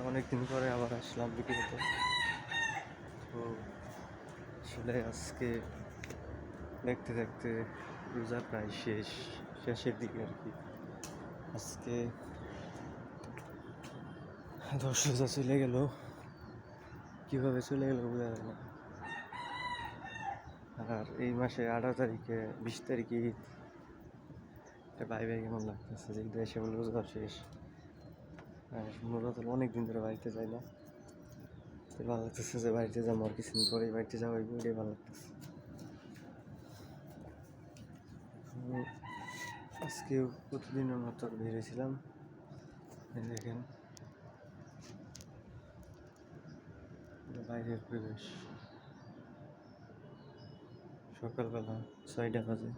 অনেকদিন পরে আবার আসলাম ভিডিওতে। তো আসলে আজকে দেখতে দেখতে রোজা প্রায় শেষের দিকে আর কি। আজকে 10 রোজা চলে গেল, কীভাবে চলে গেল বোঝা যায় না। আর এই মাসে 18 তারিখে 20 তারিখে ঈদ। ভাই ভাই কেমন লাগতেছে যে দেশে বলে রোজা শেষ। আর মূলত অনেক দিন ধরে বাড়িতে যাই না, তো ভালো লাগতেছে যে বাড়িতে যাবো, আর কিছুদিন পরে বাড়িতে যাবো, এটাই ভালো লাগতেছে। আজকেও প্রতিদিনের মতো বেরিয়েছিলাম, দেখেন বাইরের পরিবেশ। সকালবেলা 6টা বাজে।